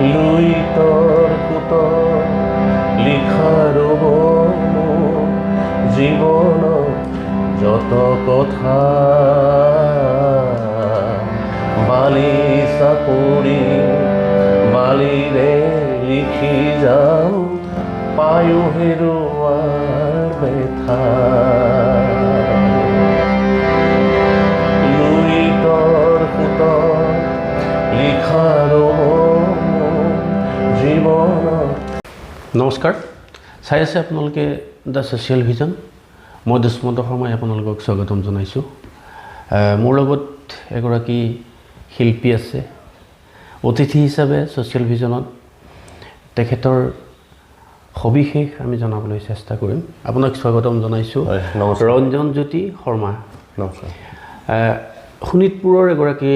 লুইতৰ সোঁতৰ লিখা ৰ'ব মোৰ জীৱনত যত কথা বালি চাপৰি বালিৰে লিখি যাম পায়ো হেৰুৱাৰ বেথা লুইতৰ সোঁতৰ লিখা ৰ'ব জীৱনত। নমস্কাৰ, চাই আছে আপোনালোকে দ্য ছ'চিয়েল ভিজন। মই দুষ্মন্ত শৰ্মাই আপোনালোকক স্বাগতম জনাইছোঁ। মোৰ লগত এগৰাকী শিল্পী আছে, অতিথি হিচাপে ছ'চিয়েল ভিজনত তেখেতৰ সবিশেষ আমি জনাবলৈ চেষ্টা কৰিম। আপোনাক স্বাগতম জনাইছোঁ। ৰঞ্জনজ্যোতি শৰ্মা। নমস্কাৰ। শোণিতপুৰৰ এগৰাকী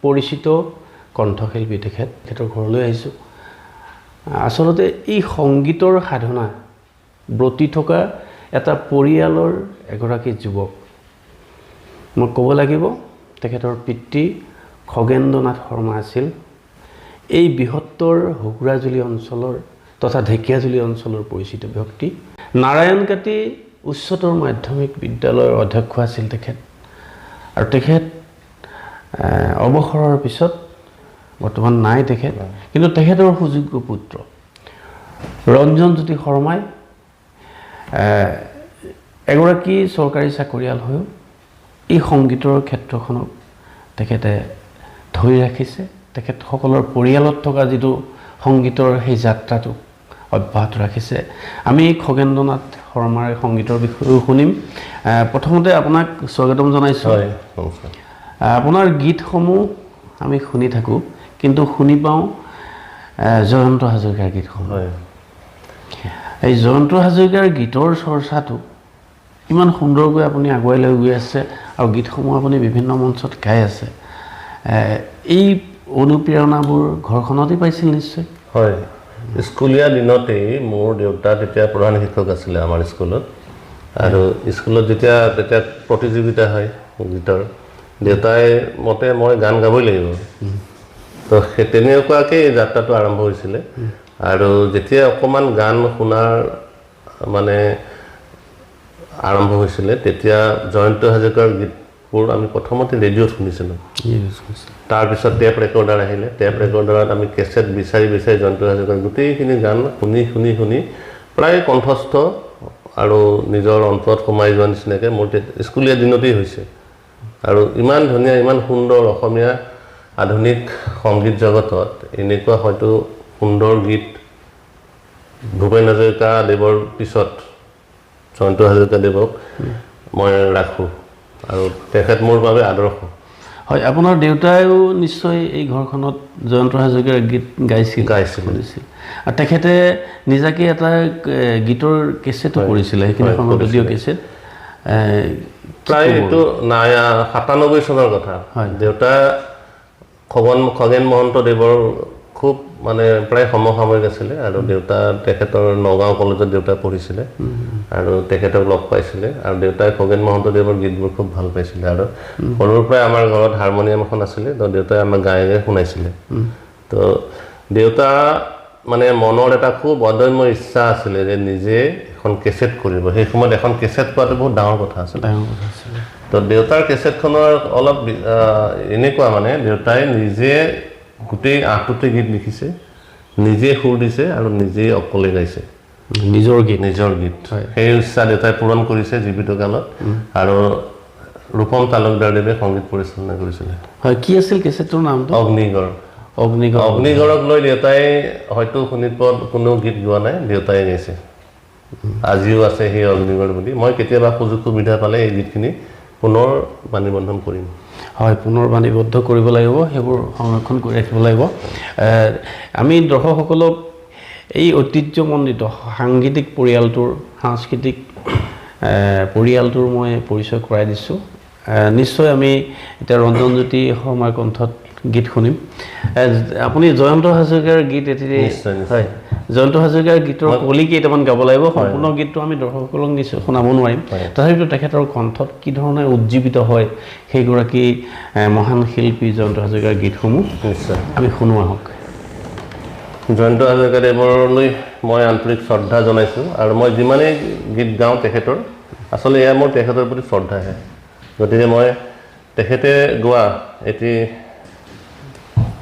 পৰিচিত কণ্ঠশিল্পী তেখেতৰ ঘৰলৈ আহিছোঁ। আচলতে এই সংগীতৰ সাধনা ব্ৰতি থকা এটা পৰিয়ালৰ এগৰাকী যুৱক। মই ক'ব লাগিব তেখেতৰ পিতৃ খগেন্দ্ৰনাথ শৰ্মা আছিল এই বৃহত্তৰ হুগুৰাজুলি অঞ্চলৰ তথা ঢেকীয়াজুলি অঞ্চলৰ পৰিচিত ব্যক্তি। নাৰায়ণকাটি উচ্চতৰ মাধ্যমিক বিদ্যালয়ৰ অধ্যক্ষ আছিল তেখেত, আৰু তেখেত অৱসৰৰ পিছত বৰ্তমান নাই তেখেত, কিন্তু তেখেতৰ সুযোগ্য পুত্ৰ ৰঞ্জনজ্যোতি শৰ্মাই এগৰাকী চৰকাৰী চাকৰিয়াল হৈও এই সংগীতৰ ক্ষেত্ৰখনক তেখেতে ধৰি ৰাখিছে। তেখেতসকলৰ পৰিয়ালত থকা যিটো সংগীতৰ সেই যাত্ৰাটো অব্যাহত ৰাখিছে। আমি খগেন্দ্ৰনাথ শৰ্মাৰ সংগীতৰ বিষয়েও শুনিম। প্ৰথমতে আপোনাক স্বাগতম জনাইছোঁ। আপোনাৰ গীতসমূহ আমি শুনি থাকোঁ, কিন্তু শুনি পাওঁ জয়ন্ত হাজৰিকাৰ গীতসমূহ। এই জয়ন্ত হাজৰিকাৰ গীতৰ চৰ্চাটো ইমান সুন্দৰকৈ আপুনি আগুৱাই লৈ গৈ আছে, আৰু গীতসমূহ আপুনি বিভিন্ন মঞ্চত গাই আছে। এই অনুপ্ৰেৰণাবোৰ ঘৰখনতেই পাইছিল নিশ্চয়? হয়, স্কুলীয়া দিনতেই মোৰ দেউতা তেতিয়া প্ৰধান শিক্ষক আছিলে আমাৰ স্কুলত, আৰু স্কুলত তেতিয়া প্ৰতিযোগিতা হয় গীতৰ, দেউতাই মতে মই গান গাবই লাগিব। তো সেই তেনেকুৱাকৈ যাত্ৰাটো আৰম্ভ হৈছিলে। আৰু যেতিয়া অকণমান গান শুনাৰ মানে আৰম্ভ হৈছিলে, তেতিয়া জয়ন্ত হাজৰিকাৰ গীতবোৰ আমি প্ৰথমতে ৰেডিঅ'ত শুনিছিলোঁ। তাৰপিছত টেপ ৰেকৰ্ডাৰ আহিলে। টেপ ৰেকৰ্ডাৰত আমি কেছেট বিচাৰি জয়ন্ত হাজৰিকাৰ গোটেইখিনি গান শুনি প্ৰায় কণ্ঠস্থ আৰু নিজৰ অন্তৰত সোমাই যোৱা নিচিনাকৈ মোৰ স্কুলীয়া দিনতেই হৈছে। আৰু ইমান ধুনীয়া, ইমান সুন্দৰ অসমীয়া আধুনিক সংগীত জগতত এনেকুৱা হয়তো সুন্দৰ গীত ভূপেন হাজৰিকাদেৱৰ পিছত জয়ন্ত হাজৰিকাদেৱক মই ৰাখোঁ, আৰু তেখেত মোৰ বাবে আদৰ্শ। হয়, আপোনাৰ দেউতাইও নিশ্চয় এই ঘৰখনত জয়ন্ত হাজৰিকাৰ গীত গাইছিল। আৰু তেখেতে নিজাকৈ এটা গীতৰ কেছেটো কৰিছিলে, সেইখিনি সময়ত অডিঅ' কেছেট। প্ৰায় এইটো ৯৭ চনৰ কথা। দেউতা খগেন মহন্তদেৱৰ খুব মানে প্ৰায় সমসাময়িক আছিলে, আৰু দেউতা তেখেতৰ নগাঁও কলেজত দেউতা পঢ়িছিলে, আৰু তেখেতক লগ পাইছিলে, আৰু দেউতাই খগেন মহন্তদেৱৰ গীতবোৰ খুব ভাল পাইছিলে। আৰু সৰুৰ পৰাই আমাৰ ঘৰত হাৰমনিয়াম এখন আছিলে, তো দেউতাই আমাক গাই শুনাইছিলে। তো দেউতা মানে মনৰ এটা খুব অদম্য ইচ্ছা আছিলে যে নিজে এখন কেছেট কৰিব। সেই সময়ত এখন কেছেট পোৱাটো বহুত ডাঙৰ কথা আছিলে। তো দেউতাৰ কেছেটখনৰ অলপ এনেকুৱা মানে দেউতাই নিজে গোটেই ৮টা গীত লিখিছে, নিজে সুৰ দিছে, আৰু নিজেই অকলে গাইছে নিজৰ গীত। সেই ইচ্ছা দেউতাই পূৰণ কৰিছে জীৱিত কালত, আৰু ৰূপম তালুকদাৰদেৱে সংগীত পৰিচালনা কৰিছিলে। হয়, কি আছিল কেছেটটোৰ নামটো? অগ্নিগড়ক লৈ দেউতাই হয়তো শোণিতপুৰত কোনো গীত গোৱা নাই, দেউতাই গাইছে। আজিও আছে সেই অগ্নিগড় বুলি। মই কেতিয়াবা সুযোগ সুবিধা পালে এই গীতখিনি পুনৰ বাণীবন্ধন কৰিম। হয়, পুনৰ বাণীবদ্ধ কৰিব লাগিব, সেইবোৰ সংৰক্ষণ কৰি ৰাখিব লাগিব। আমি দৰ্শকসকলক এই ঐতিহ্যমণ্ডিত সাংগীতিক সাংস্কৃতিক পৰিয়ালটোৰ মই পৰিচয় কৰাই দিছোঁ। নিশ্চয় আমি এতিয়া ৰঞ্জনজ্যোতি শৰ্মাৰ কণ্ঠত গীত শুনিম। আপুনি জয়ন্ত হাজৰিকাৰ গীত হয়, জয়ন্ত হাজৰিকাৰ গীতৰ কলি কেইটামান গাব লাগিব। সম্পূৰ্ণ গীতটো আমি দৰ্শকসকলক নিশ্চয় শুনাব নোৱাৰিম, তথাপিতো তেখেতৰ কণ্ঠত কি ধৰণে উজ্জীৱিত হয় সেইগৰাকী মহান শিল্পী জয়ন্ত হাজৰিকাৰ গীতসমূহ আমি শুনো আহক। জয়ন্ত হাজৰিকাদেৱলৈ মই আন্তৰিক শ্ৰদ্ধা জনাইছোঁ আৰু মই যিমানেই গীত গাওঁ তেখেতৰ আচলতে এয়া মোৰ তেখেতৰ প্ৰতি শ্ৰদ্ধাহে গতিকে মই তেখেতে গোৱা এটি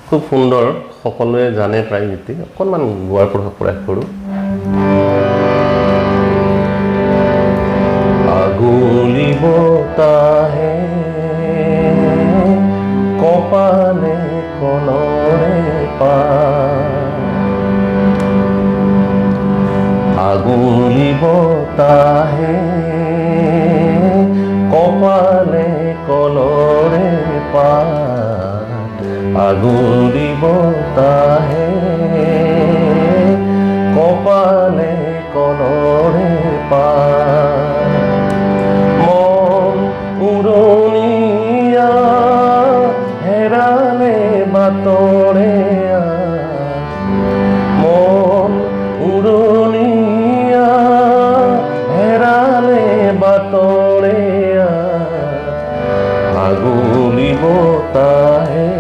খুব সুন্দৰ সকলোৱে জানে প্ৰায় গীতটি অকণমান গোৱাৰ প্ৰয়াস কৰোঁ আগুলি বতাহে কপালে কলৰে পা আগুলি বতাহে কপালে কলৰে পা আগুলি বতাহে কপালে কলৰে পা মন উৰণীয়া হেৰালে বাটৰে মন উৰণীয়া হেৰালে বাটৰে আগুলি বতাহে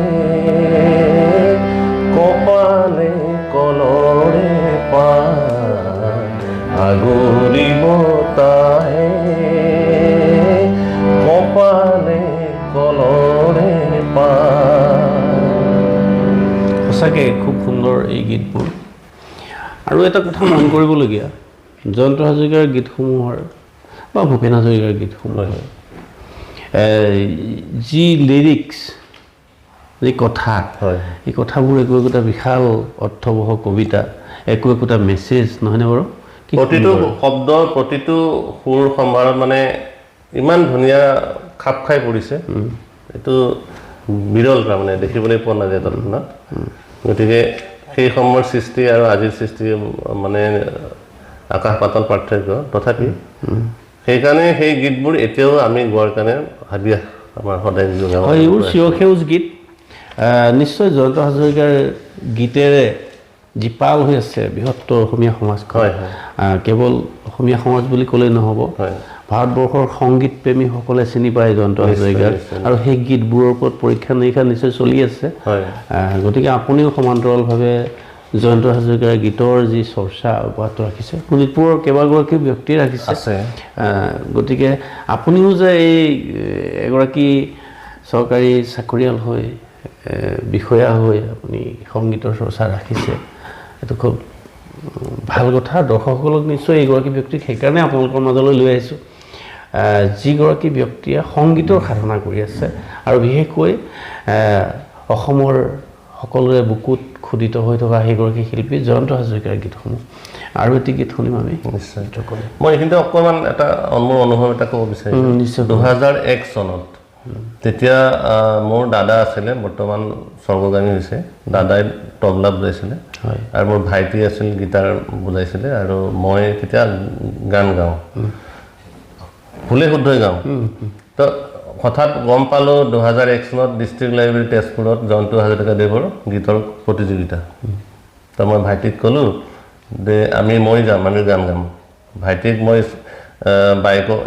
কপালে কলৰে পা আগুলি বতাহে কপালে কলৰে পা সঁচাকৈ খুব সুন্দৰ এই গীতবোৰ আৰু এটা কথা মন কৰিবলগীয়া জয়ন্ত হাজৰিকাৰ গীতসমূহৰ বা ভূপেন হাজৰিকাৰ গীতসমূহৰ যি লিৰিক্স যি কথা এই কথাবোৰ একো একোটা বিশাল অৰ্থবহ কবিতা একো একোটা মেছেজ নহয়নে বাৰু প্ৰতিটো শব্দ প্ৰতিটো সুৰ সম্ভাৰত মানে ইমান ধুনীয়া খাপ খাই পৰিছে এইটো বিৰল তাৰমানে দেখিবলৈ পোৱা নাযায় তৎক্ষণাত গতিকে সেই সময়ৰ সৃষ্টি আৰু আজিৰ সৃষ্টি মানে আকাশ পাতাল পাৰ্থক্য তথাপি সেইকাৰণে সেই গীতবোৰ এতিয়াও আমি গোৱাৰ কাৰণে ভাবি আমাৰ সদায় হয় এইবোৰ চিৰসেউজ গীত নিশ্চয় জয়ন্ত হাজৰিকাৰ গীতেৰে জীপাল হৈ আছে বৃহত্তৰ অসমীয়া সমাজখন কেৱল অসমীয়া সমাজ বুলি ক'লেই নহ'ব ভাৰতবৰ্ষৰ সংগীত প্ৰেমীসকলে চিনি পায় জয়ন্ত হাজৰিকাৰ আৰু সেই গীতবোৰৰ ওপৰত পৰীক্ষা নিৰীক্ষা নিশ্চয় চলি আছে গতিকে আপুনিও সমান্তৰালভাৱে জয়ন্ত হাজৰিকাৰ গীতৰ যি চৰ্চা অব্যাহত ৰাখিছে শোণিতপুৰৰ কেইবাগৰাকী ব্যক্তি ৰাখিছে গতিকে আপুনিও যে এই এগৰাকী চৰকাৰী চাকৰিয়াল হৈ বিষয়া হৈ আপুনি সংগীতৰ চৰ্চা ৰাখিছে এইটো খুব ভাল কথা দৰ্শকসকলক নিশ্চয় এইগৰাকী ব্যক্তিক সেইকাৰণে আপোনালোকৰ মাজলৈ লৈ আহিছোঁ যিগৰাকী ব্যক্তিয়ে সংগীতৰ সাধনা কৰি আছে আৰু বিশেষকৈ অসমৰ সকলোৰে বুকুত খোদিত হৈ থকা সেইগৰাকী শিল্পী জয়ন্ত হাজৰিকাৰ গীতসমূহ আৰু এটি গীত শুনিম আমি নিশ্চয় মই এইখিনিতে অকণমান এটা মোৰ অনুভৱ এটা ক'ব বিচাৰিছোঁ নিশ্চয় 2001 চনত তেতিয়া মোৰ দাদা আছিলে বৰ্তমান স্বৰ্গগামী হৈছে দাদাই তবলা বজাইছিলে আৰু মোৰ ভাইটি আছিল গীটাৰ বজাইছিলে আৰু মই তেতিয়া গান গাওঁ ভুলে শুদ্ধই গাওঁ তো হঠাৎ গম পালোঁ 2001 চনত ডিষ্ট্ৰিক্ট লাইব্ৰেৰী তেজপুৰত জয়ন্ত হাজৰিকাদেৱৰ গীতৰ প্ৰতিযোগিতা তো মই ভাইটিক ক'লোঁ যে মই যাম আমি গান গাম ভাইটিক মই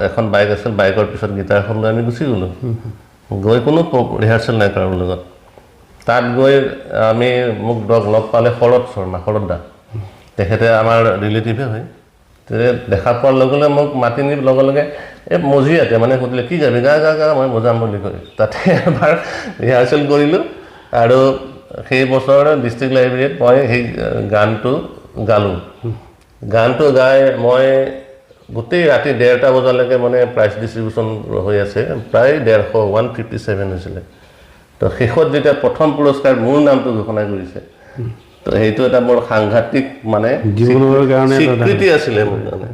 এখন বাইক আছিল বাইকৰ পিছত গীটাৰখন লৈ আমি গুচি গ'লোঁ গৈ কোনো ৰিহাৰ্চেল নাই কাৰোৰ লগত তাত গৈ আমি মোক লগ পালে শৰৎ শৰ্মা শৰৎ দা তেখেতে আমাৰ ৰিলেটিভে হয় দেখা পোৱাৰ লগে লগে মোক মাতি নি লগে লগে এই মজিয়াতে মানে সুধিলে কি গাবি গা গা গা মই বজাম বুলি কয় তাতে এবাৰ ৰিহাৰ্চেল কৰিলোঁ আৰু সেই বছৰ ডিষ্ট্ৰিক্ট লাইব্ৰেৰীত মই সেই গানটো গালোঁ গানটো গাই মই গোটেই ৰাতি 1:30 বজালৈকে মানে প্ৰাইজ ডিষ্ট্ৰিবিউশ্যন হৈ আছে প্ৰায় 157 হৈছিলে তো শেষত যেতিয়া প্ৰথম পুৰস্কাৰ মোৰ নামটো ঘোষণা কৰিছে তো সেইটো এটা মোৰ সাংঘাতিক মানে জীৱনৰ কাৰণে স্বীকৃতি আছিলে মোৰ কাৰণে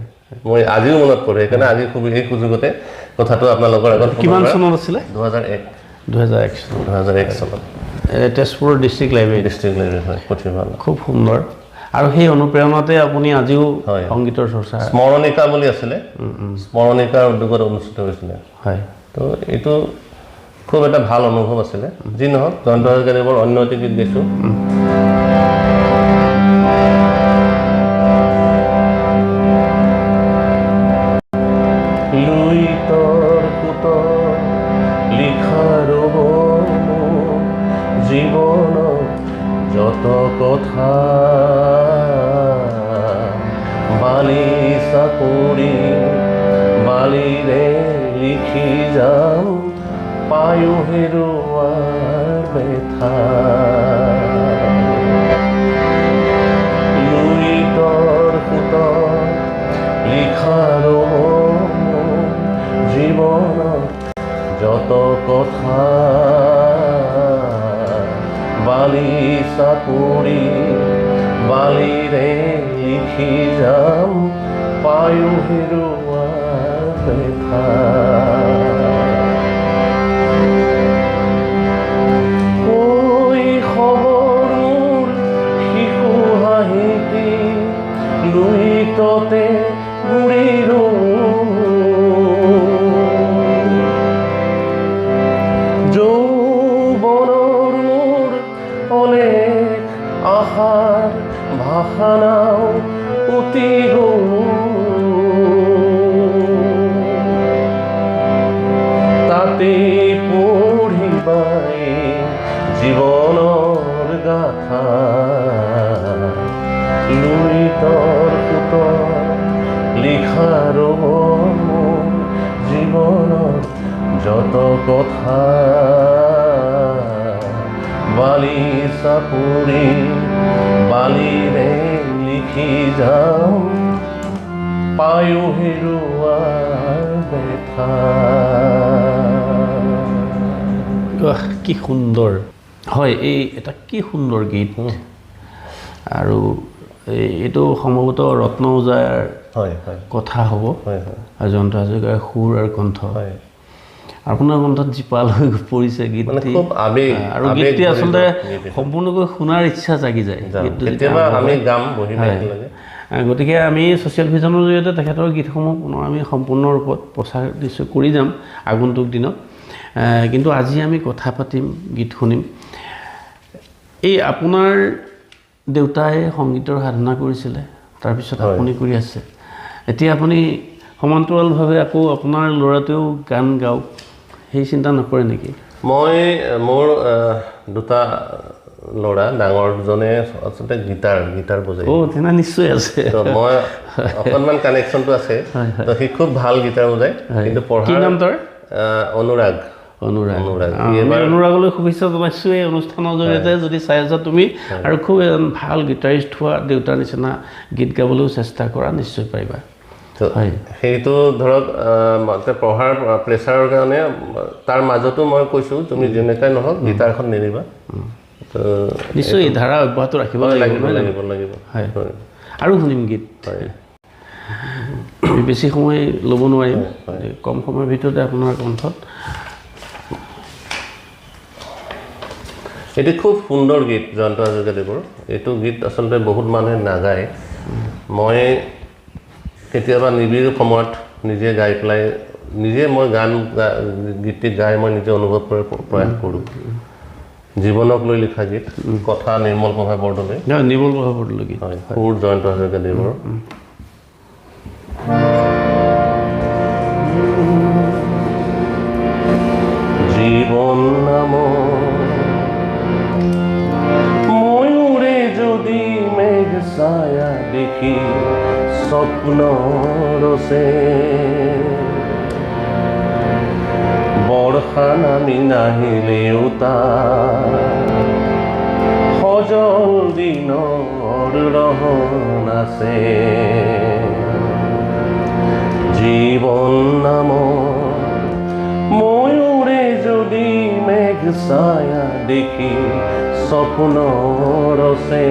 মই আজিও মনত পৰে সেইকাৰণে আজি খুব এই সুযোগতে কথাটো আপোনালোকৰ আগত কিমান চনত আছিলে 2001 চনত তেজপুৰ ডিষ্ট্ৰিক্ট লাইব্ৰেৰী হয় পুথিভঁৰাল খুব সুন্দৰ আৰু সেই অনুপ্ৰেৰণাতে আপুনি আজিও সংগীতৰ চৰ্চা স্মৰণিকা বুলি আছিলে স্মৰণিকাৰ উদ্যোগত অনুষ্ঠিত হৈছিলে হয় তো এইটো খুব এটা ভাল অনুভৱ আছিলে যি নহওক জয়ন্ত হাজৰিকাদেৱৰ অন্য এটি গীত গাইছোঁ জীৱন যত কথা বালি চাপৰি বালিৰে লিখি যাম পায়ো হেৰুৱাৰ বেথা লুইতৰ সুতত লিখাৰ জীৱনত যত কথা বালি চাপৰি বালিৰে লিখি যাম পায়ো হেৰুৱাৰ বেথা শৈশৱৰ শিশু হাঁহিটি লুইততে বুঢ়ীৰো যৌৱনৰ অনেক আশাৰ ভাষা নাও উটি তাতে পঢ়িবাই জীৱনৰ গাথা লুইতৰ সুতত লিখাৰ জীৱনৰ যত কথা বালি চাপৰি বালিৰে লিখি যাম পায়ো হেৰুৱাৰ বেথা কি সুন্দৰ হয় এই এটা কি সুন্দৰ গীত আৰু এইটো সম্ভৱতঃ ৰত্ন ওজাৰ হয় হয় কথা হ'ব হয় হয় আৰু জয়ন্ত হাজৰিকাৰ সুৰ আৰু কণ্ঠ হয় আপোনাৰ কণ্ঠত জীপাল হৈ পৰিছে গীতটি খুব আবেগ আৰু গীতটি আচলতে সম্পূৰ্ণকৈ শুনাৰ ইচ্ছা জাগি যায় কেতিয়াবা আমি গাম বহি লাগে গতিকে আমি ছ'চিয়েল ভিজনৰ জৰিয়তে তেখেতৰ গীতসমূহ পুনৰ আমি সম্পূৰ্ণ ৰূপত প্ৰচাৰ নিশ্চয় কৰি যাম আগন্তুক দিনত কিন্তু আজি আমি কথা পাতিম গীত শুনিম এই আপোনাৰ দেউতাই সংগীতৰ সাধনা কৰিছিলে তাৰপিছত আপুনি কৰি আছে এতিয়া আপুনি সমান্তৰালভাৱে আকৌ আপোনাৰ ল'ৰাটোৱেও গান গাওক সেই চিন্তা নকৰে নেকি মই মোৰ দুটা ল'ৰা ডাঙৰজনে আচলতে গীটাৰ বজায় তেনে নিশ্চয় আছে মই অকণমান কানেকশ্যনটো আছে তো সি খুব ভাল গীটাৰ বজায় কিন্তু কি নাম তাৰ অনুৰাগ অনুৰাগলৈ শুভেচ্ছা জনাইছোঁ এই অনুষ্ঠানৰ জৰিয়তে যদি চাই আছা তুমি আৰু খুব ভাল গীটাৰিষ্ট হোৱা দেউতাৰ নিচিনা গীত গাবলৈও চেষ্টা কৰা নিশ্চয় পাৰিবা সেইটো ধৰক পঢ়াৰ প্ৰেছাৰৰ কাৰণে তাৰ মাজতো মই কৈছোঁ তুমি যেনেকৈ নহওক গীটাৰখন নেৰিবা নিশ্চয় এই ধাৰা অব্যাহত ৰাখিব লাগিব হয় আৰু শুনিম গীত বেছি সময় ল'ব নোৱাৰিম কম সময়ৰ ভিতৰতে আপোনাৰ কণ্ঠত এইটো খুব সুন্দৰ গীত জয়ন্ত হাজৰিকাদেৱৰ এইটো গীত আচলতে বহুত মানুহে নাগায় মই কেতিয়াবা নিবিড় সময়ত নিজে গাই পেলাই নিজে মই গীতটি গাই মই নিজে অনুভৱ কৰাৰ প্ৰয়াস কৰোঁ জীৱনক লৈ লিখা গীত কথা নিৰ্মল প্ৰভা বৰদলৈ গীত হয় সুৰ জয়ন্ত হাজৰিকাদেৱৰ জীৱন নামৰ ময়ূৰে যদি মেঘ ছায়া দেখি স্বপ্ন ৰচে বৰ্ষা নামি নাহিলেও তাৰ সজল দিনৰ ৰহণ আছে জীৱন নামৰ ময়ূৰে যদি মেঘ ছায়া দেখি স্বপ্ন ৰচে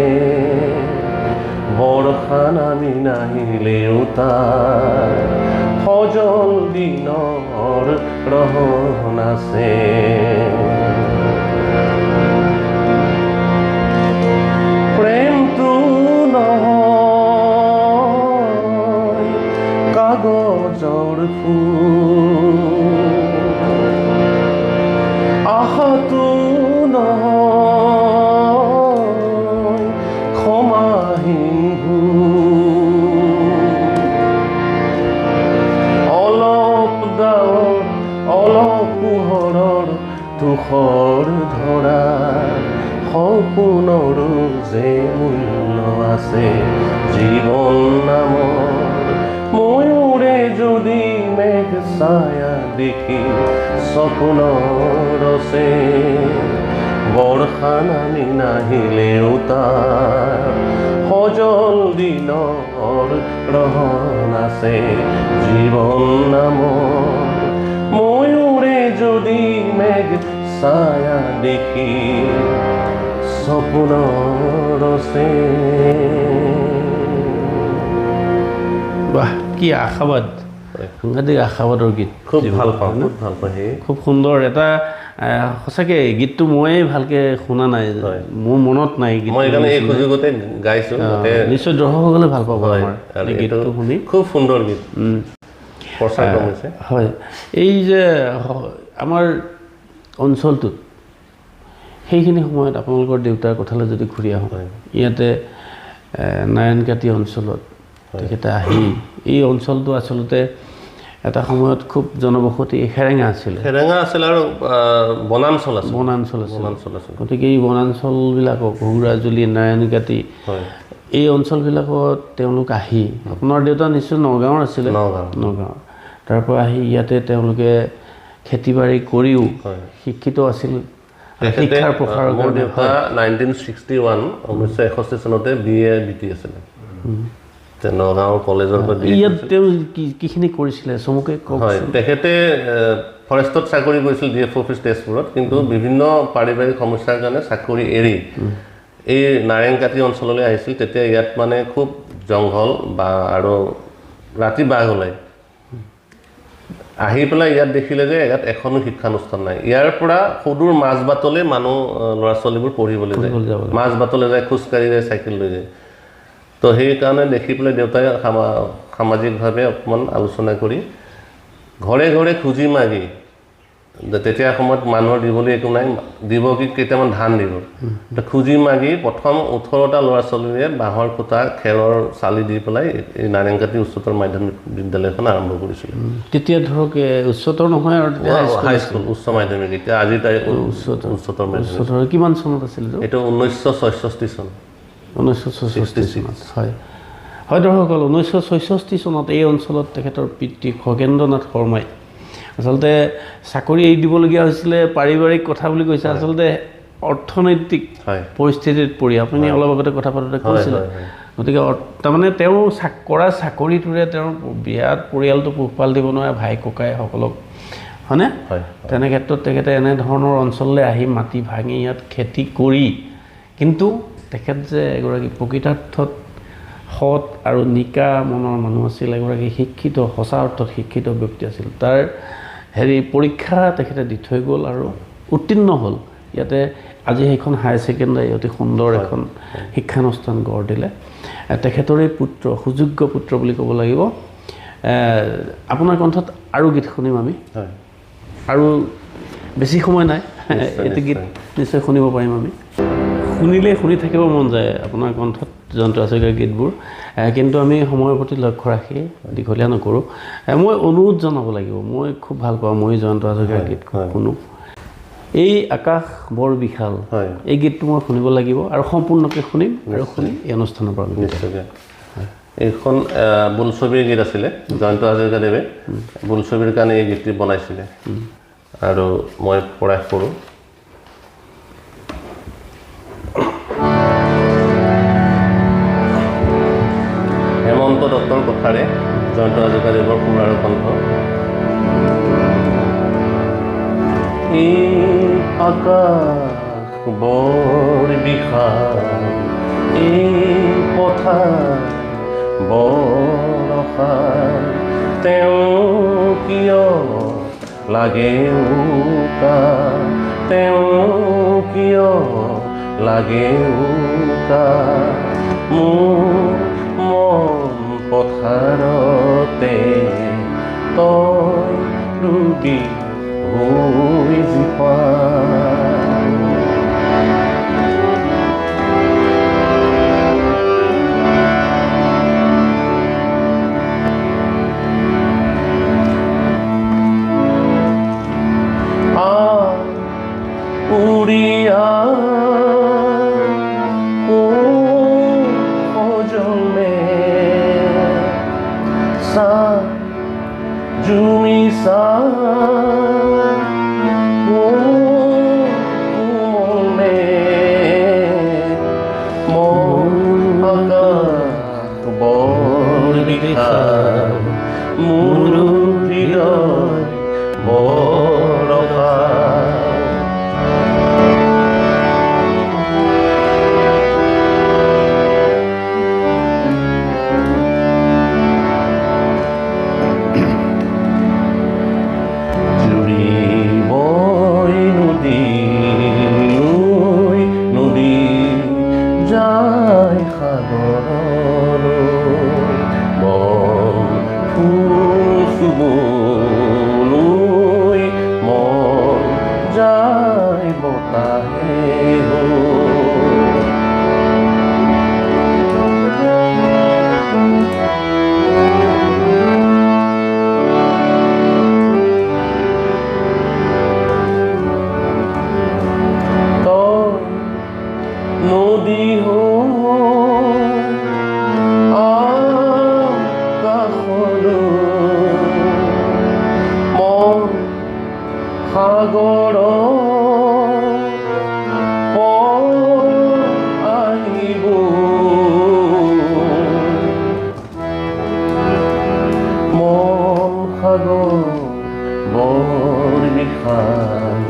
বৰ্ষা নামি নাহিলেও তাৰ সজল দিনৰ ৰহণ আছে প্ৰেমটো নহয় কাগজৰ ফুল আশাটো নহয় ক্ষমাহীন অলপ ডাৱৰ অলপ পোহৰৰ আছে জীৱন নামৰ ময়ূৰে যদি মেঘ ছায়া দেখি সপোনৰ ৰচে বৰ্ষা নামি নাহিলেও তাৰ সজল দিনৰ গ্ৰহণ আছে জীৱন নামৰ ময়ূৰে যদি মেঘ ছায়া দেখি সপোনৰ ৰচে। বাহ, কি আশাবাদ, সাংঘাতিক আশাবাদৰ গীত। খুব ভাল পাওঁ, খুব ভাল পাওঁ। সেই খুব সুন্দৰ এটা সঁচাকৈ গীতটো ময়ে ভালকৈ শুনা নাই, মোৰ মনত নাই গীত। মই সেইকাৰণে এই সুযোগতে গাইছোঁ। নিশ্চয় দৰ্শকসকলে ভাল পাব আমাৰ এই গীতটো শুনি। খুব সুন্দৰ গীত, প্ৰচাৰ কৰিছে। হয়, এই যে আমাৰ অঞ্চলটোত সেইখিনি সময়ত আপোনালোকৰ দেউতাৰ কথালৈ যদি ঘূৰি আহোঁ, ইয়াতে নাৰায়ণকাটি অঞ্চলত তেখেতে আহি এই অঞ্চলটো আচলতে এটা সময়ত খুব জনবসতি সেৰেঙা আছিলে আৰু বনাঞ্চল আছিল। গতিকে এই বনাঞ্চলবিলাকক ঘুগুৰাজুলি, নাৰায়ণকাটি এই অঞ্চলবিলাকত তেওঁলোক আহি, আপোনাৰ দেউতা নিশ্চয় নগাঁৱৰ আছিলে, নগাঁৱৰ, তাৰ পৰা আহি ইয়াতে তেওঁলোকে খেতি বাৰী কৰিও শিক্ষিত আছিল। শিক্ষাৰ প্ৰসাৰৰ কাৰণে 1961 চনতে BA BT আছিলে নগাঁও কলেজৰ পৰা। ইয়াত তেওঁ কিখিনি কৰিছিলে চমুকে কওক। হয়, তেখেতে ফৰেষ্টত চাকৰি কৰিছিল DF অফিচ তেজপুৰত, কিন্তু বিভিন্ন পাৰিবাৰিক সমস্যাৰ কাৰণে চাকৰি এৰি এই নাৰায়ণকাটি অঞ্চললৈ আহিছিল। তেতিয়া ইয়াত মানে খুব জংঘল বা আৰু ৰাতি বাঘ ওলায়। আহি পেলাই ইয়াত দেখিলে যে ইয়াত এখনো শিক্ষানুষ্ঠান নাই। ইয়াৰ পৰা সুদূৰ মাজবাটলৈ মানুহ ল'ৰা ছোৱালীবোৰ পঢ়িবলৈ যায়, মাজবাটলৈ যায়, খোজকাঢ়ি যায়, চাইকেল লৈ যায়। তো সেইকাৰণে দেখি পেলাই দেউতাই সামাজিকভাৱে অকণমান আলোচনা কৰি ঘৰে ঘৰে খুজি মাগি, তেতিয়া সময়ত মানুহৰ দিবলৈ একো নাই, দিব কি কেইটামান ধান দিব, খুজি মাগি প্ৰথম 18টা ল'ৰা ছোৱালীয়ে বাঁহৰ খুঁটা খেৰৰ চালি দি পেলাই এই নাৰায়ণকাটি উচ্চতৰ মাধ্যমিক বিদ্যালয়খন আৰম্ভ কৰিছিলে। তেতিয়া ধৰক উচ্চতৰ নহয় আৰু হাইস্কুল, উচ্চ মাধ্যমিক। এতিয়া আজিৰ তাৰিখ উচ্চতৰ মাধ্যমিক। কিমান চনত আছিল এইটো 1966 চন। 1966 চনত। হয় হয়, দৰ্শকসকল, 1966 চনত এই অঞ্চলত তেখেতৰ পিতৃ খগেন্দ্ৰনাথ শৰ্মাই আচলতে চাকৰি এৰি দিবলগীয়া হৈছিলে। পাৰিবাৰিক কথা বুলি কৈছে, আচলতে অৰ্থনৈতিক পৰিস্থিতিত পৰি আপুনি অলপ আগতে কথা পাতোঁতে কৈছিলে। গতিকে তাৰমানে তেওঁ কৰা চাকৰিটোৰে তেওঁৰ বিয়াত পৰিয়ালটো পোহপাল দিব নোৱাৰে, ভাই ককাইসকলক, হয়নে? তেনে ক্ষেত্ৰত তেখেতে এনেধৰণৰ অঞ্চললৈ আহি মাটি ভাঙি ইয়াত খেতি কৰি, কিন্তু তেখেত যে এগৰাকী প্ৰকৃতাৰ্থত সৎ আৰু নিকা মনৰ মানুহ আছিল, এগৰাকী শিক্ষিত, সঁচা অৰ্থত শিক্ষিত ব্যক্তি আছিল। তাৰ পৰীক্ষা তেখেতে দি থৈ গ'ল আৰু উত্তীৰ্ণ হ'ল। ইয়াতে আজি সেইখন হায়াৰ ছেকেণ্ডাৰী অতি সুন্দৰ এখন শিক্ষানুষ্ঠান গঢ় দিলে। তেখেতৰে পুত্ৰ, সুযোগ্য পুত্ৰ বুলি ক'ব লাগিব। আপোনাৰ কণ্ঠত আৰু গীত শুনিম আমি, আৰু বেছি সময় নাই, এইটো গীত নিশ্চয় শুনিব পাৰিম আমি। শুনিলে শুনি থাকিব মন যায় আপোনাৰ কণ্ঠত জয়ন্ত হাজৰিকাৰ গীতবোৰ, কিন্তু আমি সময়ৰ প্ৰতি লক্ষ্য ৰাখি দীঘলীয়া নকৰোঁ। মই অনুৰোধ জনাব লাগিব, মই খুব ভাল পাওঁ, মই জয়ন্ত হাজৰিকাৰ গীত শুনো। এই আকাশ বৰ বিশাল, এই গীতটো মই শুনিব লাগিব আৰু সম্পূৰ্ণকৈ শুনিম, আৰু শুনি এই অনুষ্ঠানৰ পৰা নিশ্চয়কৈ। এইখন বোলছবিৰ গীত আছিলে, জয়ন্ত হাজৰিকাদেৱে বোলছবিৰ কাৰণে এই গীতটি বনাইছিলে আৰু মই প্ৰয়াস কৰোঁ। হেমন্ত দত্তৰ কথাৰে জয়ন্ত হাজৰিকাদেৱৰ সুৰ আৰু কণ্ঠ। এই আকাশ বৰ বিশাল, এই পথাৰ বৰ অসাৰ, তেওঁ কিয় লাগে উকা, তেওঁ কিয় লাগে উকা, মোৰ মন পথাৰতে তই ডুবি হৈ জীপা। উড়িয়া বিষাল মোৰ হৃদয় বৰষা যায় সাগৰলৈ মন ফুল চুবলৈ মন যায় বতাহে নদী আকাশলৈ মন সাগৰ আহিব মন সাগৰ বৰ বিষাল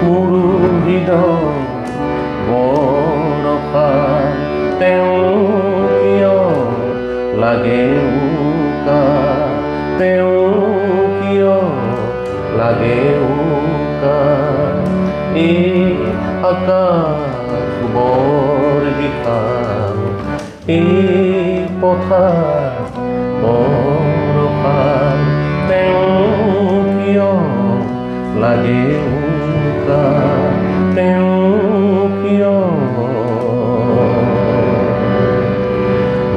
মোৰ হৃদয় বৰষা তেওঁ কিয় লাগে উকা তেওঁ কিয় লাগে উকা এই আকাশ বৰ বিষাল এই পথাৰ বৰষা তেওঁ কিয় লাগে উকা তেওঁ কিয়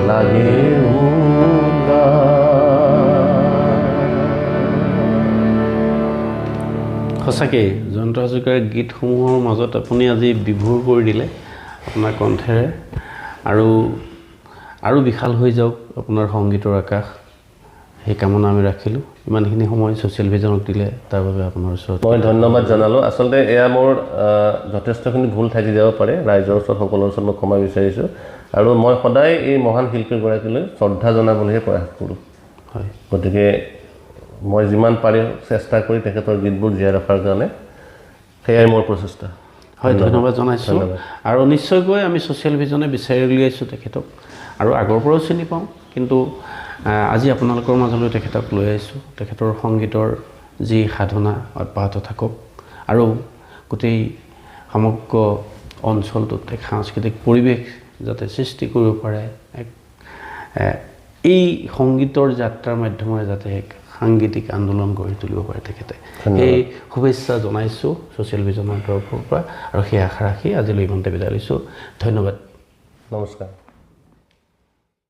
লাগে উকা সঁচাকৈ জয়ন্ত হাজৰিকাৰ গীতসমূহৰ মাজত আপুনি আজি বিভোৰ কৰি দিলে আপোনাৰ কণ্ঠেৰে আৰু বিশাল হৈ যাওক আপোনাৰ সংগীতৰ আকাশ সেই কামনা আমি ৰাখিলোঁ ইমানখিনি সময় ছ'চিয়েল ভিজনক দিলে তাৰ বাবে আপোনাৰ ওচৰত মই ধন্যবাদ জনালোঁ আচলতে এয়া মোৰ যথেষ্টখিনি ভুল থাকি যাব পাৰে ৰাইজৰ ওচৰত সকলোৰ ওচৰত মই ক্ষমা বিচাৰিছোঁ আৰু মই সদায় এই মহান শিল্পীগৰাকীলৈ শ্ৰদ্ধা জনাবলৈহে প্ৰয়াস কৰোঁ হয় গতিকে মই যিমান পাৰি চেষ্টা কৰি তেখেতৰ গীতবোৰ জীয়াই ৰখাৰ কাৰণে সেয়াই মোৰ প্ৰচেষ্টা হয় ধন্যবাদ জনাইছোঁ আৰু নিশ্চয়কৈ আমি ছ'চিয়েল ভিজনে বিচাৰি উলিয়াইছোঁ তেখেতক আৰু আগৰ পৰাও চিনি পাওঁ কিন্তু আজি আপোনালোকৰ মাজলৈ তেখেতক লৈ আহিছোঁ তেখেতৰ সংগীতৰ যি সাধনা অব্যাহত থাকক আৰু গোটেই সমগ্ৰ অঞ্চলটোত এক সাংস্কৃতিক পৰিৱেশ যাতে সৃষ্টি কৰিব পাৰে এই সংগীতৰ যাত্ৰাৰ মাধ্যমেৰে যাতে এক সাংগীতিক আন্দোলন গঢ়ি তুলিব পাৰে তেখেতে এই শুভেচ্ছা জনাইছোঁ ছ'চিয়েল ভিজনৰ তৰফৰ পৰা আৰু সেই আশা ৰাখি আজিলৈ ইমানতে বিদায় লৈছোঁ ধন্যবাদ নমস্কাৰ